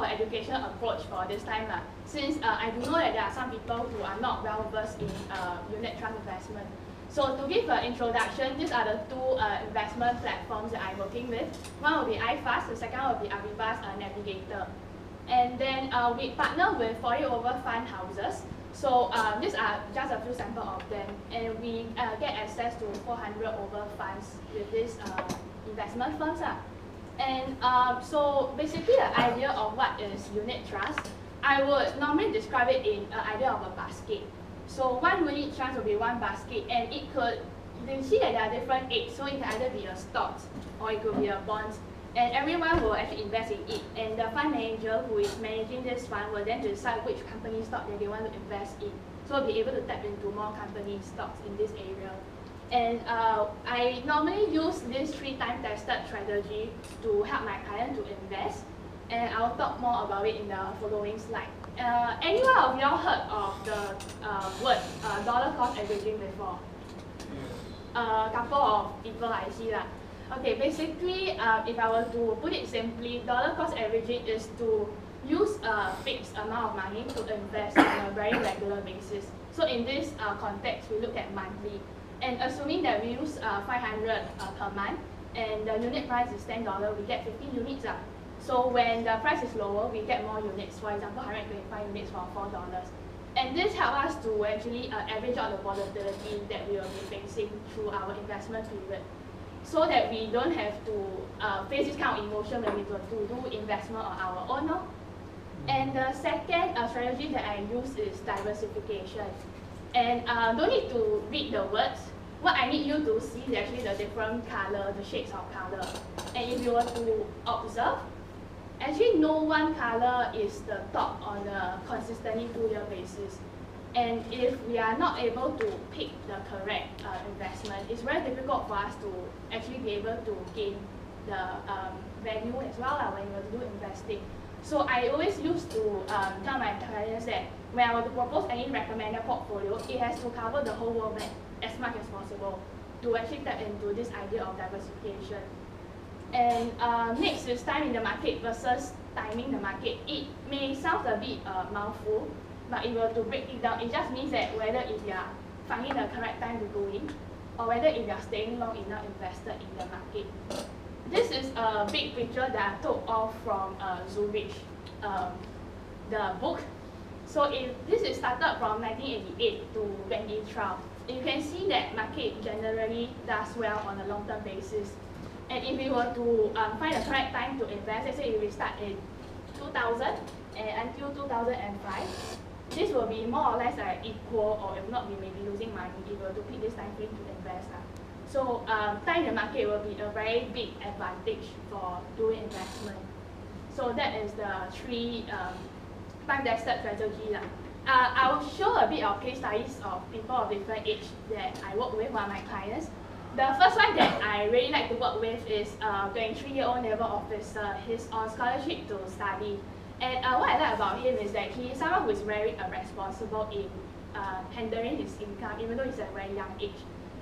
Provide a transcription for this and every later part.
an education approach for this time, since I do know that there are some people who are not well versed in unit trust investment. So to give an introduction, these are the two investment platforms that I'm working with. One will be iFast, the second will be Aviva's Navigator. And then we partner with 40 over fund houses. So these are just a few samples of them. And we get access to 400 over funds with these investment firms. And so basically the idea of what is unit trust, I would normally describe it in an idea of a basket. So one unit trust will be one basket, and it could, you see that there are different eggs, so it can either be a stocks or it could be a bonds. And everyone will actually invest in it. And the fund manager who is managing this fund will then decide which company stock that they want to invest in. So be able to tap into more company stocks in this area. And I normally use this 3-time tested strategy to help my client to invest. And I'll talk more about it in the following slide. Anyone of y'all heard of the word dollar cost averaging before? A couple of people I see that. Okay, basically, if I were to put it simply, dollar cost averaging is to use a fixed amount of money to invest on a very regular basis. So in this context, we look at monthly. And assuming that we use 500 per month, and the unit price is $10, we get 15 units. So when the price is lower, we get more units. For example, 125 units for $4. And this helps us to actually average out the volatility that we will be facing through our investment period, so that we don't have to face this kind of emotion when we do investment on our own. And the second strategy that I use is diversification. And don't need to read the words. What I need you to see is actually the different color, the shades of color. And if you were to observe, actually no one color is the top on a consistently 2-year basis. And if we are not able to pick the correct investment, it's very difficult for us to actually be able to gain the value as well when we do investing. So I always used to tell my clients that when I were to propose any recommended portfolio, it has to cover the whole world map as much as possible to actually tap into this idea of diversification. And next is time in the market versus timing the market. It may sound a bit mouthful, but if you were to break it down, it just means that whether if you are finding the correct time to go in, or whether if you are staying long enough invested in the market. This is a big picture that I took off from Zurich, the book. So if this is started from 1988 to 2012, you can see that market generally does well on a long-term basis. And if we were to find the correct time to invest, let's say if we start in 2000 and until 2005, this will be more or less equal, or if not, we may be losing money if we were to pick this time frame to invest. So time the market will be a very big advantage for doing investment. So that is the 3 time-tested strategy. I'll show a bit of case studies of people of different age that I work with, one of my clients. The first one that I really like to work with is a 23-year-old naval officer. He's on scholarship to study. And what I like about him is that he is someone who is very responsible in handling his income, even though he's at a very young age.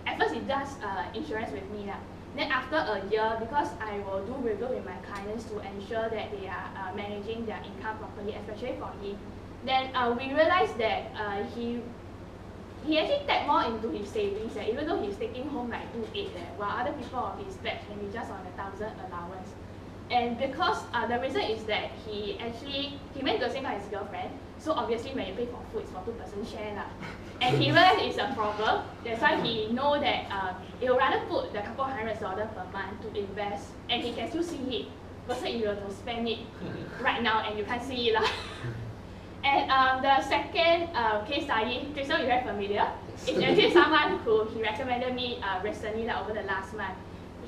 At first, he does insurance with me. Then after a year, because I will do review with my clients to ensure that they are managing their income properly, especially for him, then we realized that he actually tapped more into his savings, even though he's taking home like 2.8, while other people of his batch can be just on 1,000 allowance. And because the reason is that he went to the same time as his girlfriend, so obviously when you pay for food, it's for 2% share. And he realized it's a problem. That's why he know that he will rather put the couple $100 per month to invest, and he can still see it, versus if you were to spend it right now and you can't see it. And the second case study, Tristan, you're very familiar. It's actually someone who he recommended me recently, over the last month.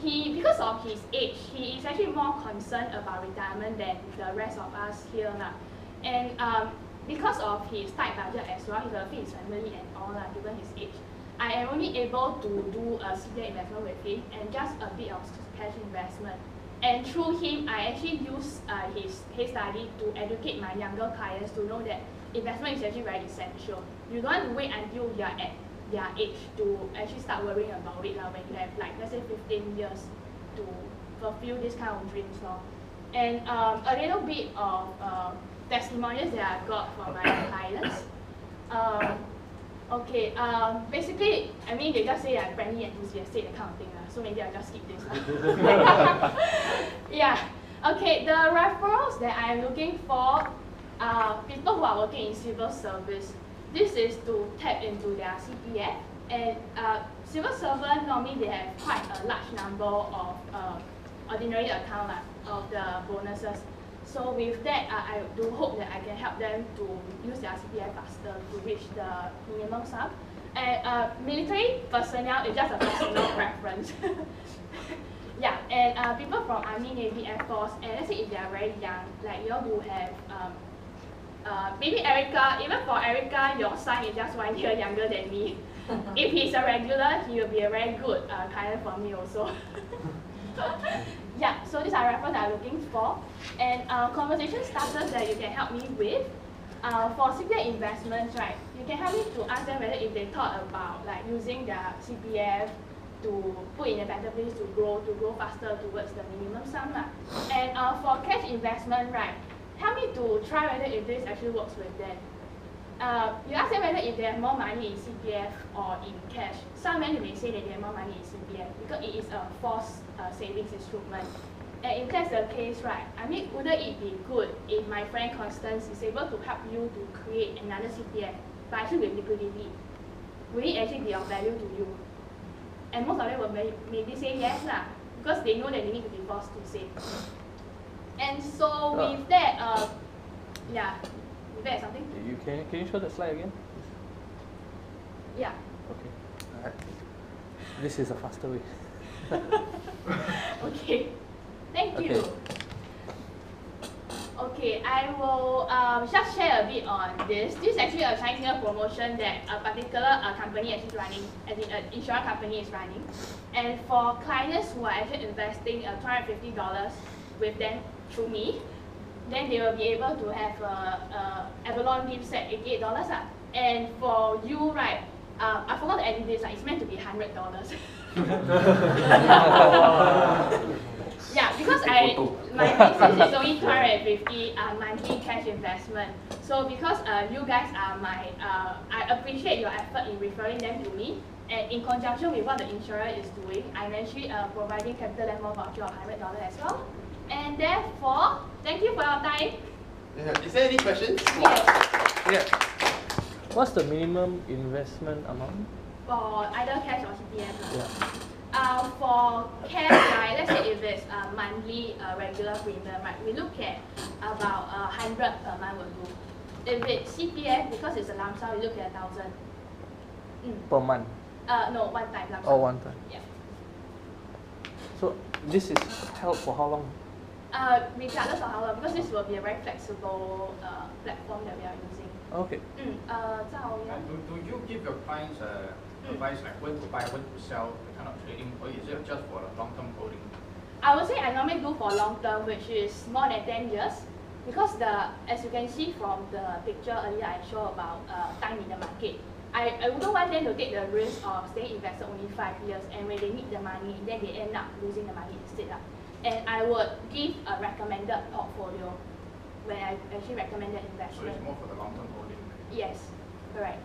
Because of his age, he is actually more concerned about retirement than the rest of us here. And because of his tight budget as well, he will feed his family and all, given his age. I am only able to do a CPF investment with him and just a bit of cash investment. And through him, I actually use his case study to educate my younger clients to know that investment is actually very essential. You don't want to wait until you are at their age to actually start worrying about it when you have, like, let's say 15 years to fulfill this kind of dreams. And a little bit of testimonials that I got from my clients. Okay, basically, I mean, they just say I'm friendly, enthusiastic, that kind of thing. So maybe I'll just skip this. Yeah. Okay, the referrals that I'm looking for are people who are working in civil service. This is to tap into their CPF. And civil servant, normally they have quite a large number of ordinary account of the bonuses. So with that, I do hope that I can help them to use their CPF faster to reach the minimum sum. And military personnel is just a personal preference. Yeah, and people from Army, Navy, Air Force, and let's say if they are very young, like you all do have, maybe Erica, even for Erica, your son is just 1 year younger than me. If he's a regular, he will be a very good client for me also. Yeah, so these are references I'm looking for. And conversation starters that you can help me with. For CPF investments, right, you can help me to ask them whether if they thought about like using their CPF to put in a better place to grow faster towards the minimum sum. And for cash investment, right, help me to try whether if this actually works with them. You ask them whether if they have more money in CPF or in cash. Some men may say that they have more money in CPF because it is a forced savings instrument. And if that's the case, right, I mean, wouldn't it be good if my friend Constance is able to help you to create another CPF, but actually with liquidity? Will it actually be of value to you? And most of them will maybe say yes, because they know that they need to be forced to save. And so with that, yeah, with that something? Can you show the slide again? Yeah. Okay. Alright. This is a faster way. Okay. Thank you. Okay, I will just share a bit on this. This is actually a Chinese New Year promotion that a particular company is running, as in an insurance company is running. And for clients who are actually investing $250 with them through me, then they will be able to have a Avalon gift set, $88. And for you, right, I forgot to edit this, it's meant to be $100. Yeah, because my business is only 250 monthly cash investment. So because you guys are my, I appreciate your effort in referring them to me. And in conjunction with what the insurer is doing, I'm actually providing capital level voucher of $100 as well. And therefore, thank you for your time. Yeah. Is there any questions? Yes. Yeah. What's the minimum investment amount? For either cash or CPF. Yeah. For cash, right, let's say if it's a monthly regular premium, right, we look at about 100 per month will do. If it's CPF, because it's a lump sum, we look at 1,000. Per month? No, one time lump sum. Oh, one time. Yeah. So this is held for how long? Regardless of how long, because this will be a very flexible platform that we are using. Okay. Do you give your clients advice like when to buy, when to sell, the kind of trading, or is it just for long-term holding? I would say I normally do for long term, which is more than 10 years, because as you can see from the picture earlier I showed about time in the market. I wouldn't want them to take the risk of staying invested only 5 years, and when they need the money, then they end up losing the money instead. And I would give a recommended portfolio when I actually recommended investment. So it's more for the long-term holding? Yes, correct.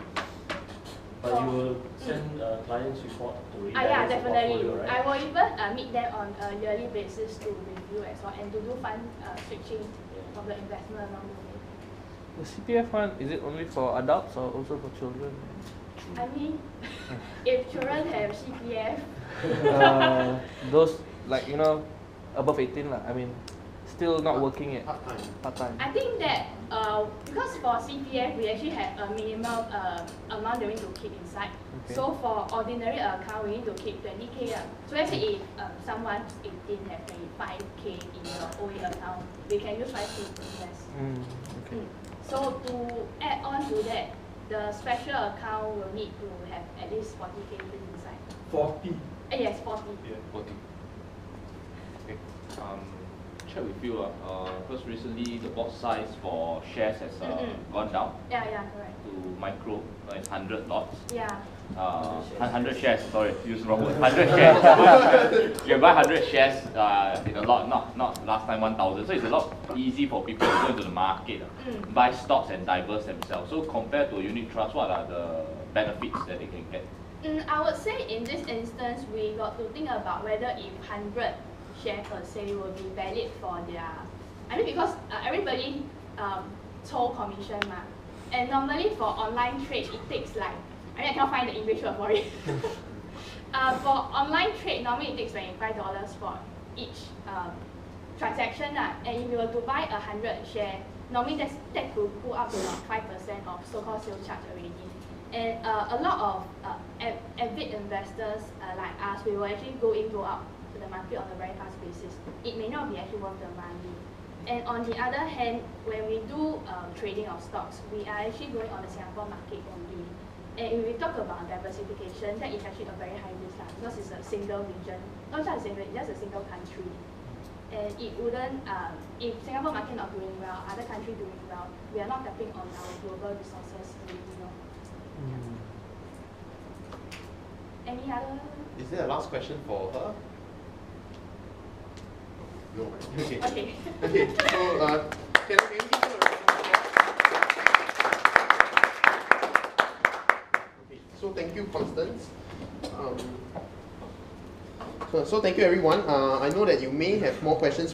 But you will send clients report to rebalance Yeah, the definitely. portfolio, right? I will even meet them on a yearly basis to review as well and to do fund switching of the investment along the way. The CPF one, is it only for adults or also for children? I mean, if children have CPF, Those like above 18 lah. I mean, still not working yet. Part time. I think that because for CPF we actually have a minimum amount that we need to keep inside. Okay. So for ordinary account we need to keep 20k. So let's say if someone 18 have 25k in your OA account, they can use 5k to invest. Okay. So to add on to that, the special account will need to have at least 40k inside. 40. Yes, 40. Yeah, 40. Okay. Check with you because recently the board size for shares has gone down Yeah, correct. to micro, it's 100 lots. Yeah. 100 shares, sorry, use the wrong word, 100 shares. You can buy 100 shares in a lot, not last time 1,000. So it's a lot easy for people to go into the market, buy stocks and divest themselves. So compared to a unit trust, what are the benefits that they can get? I would say in this instance, we got to think about whether if 100 share per se will be valid for their, I mean because everybody told commission ma. And normally for online trade, it takes like, I cannot find the English word for it. For online trade, normally it takes $25 for each transaction. And if you were to buy 100 share, normally that could go up to like 5% of so-called sales charge already. And a lot of avid investors like us, we will actually go out to the market on a very fast basis. It may not be actually worth the money. And on the other hand, when we do trading of stocks, we are actually going on the Singapore market only. And if we talk about diversification, that is actually a very high risk because it's a single region, not just a single, it's just a single country. And it wouldn't, if Singapore market not doing well, other country doing well, we are not tapping on our global resources already. Any other? Is there a last question for her? No. Okay. Okay. Okay. So, can you give her a round of applause? Okay. So thank you, Constance. So thank you, everyone. I know that you may have more questions.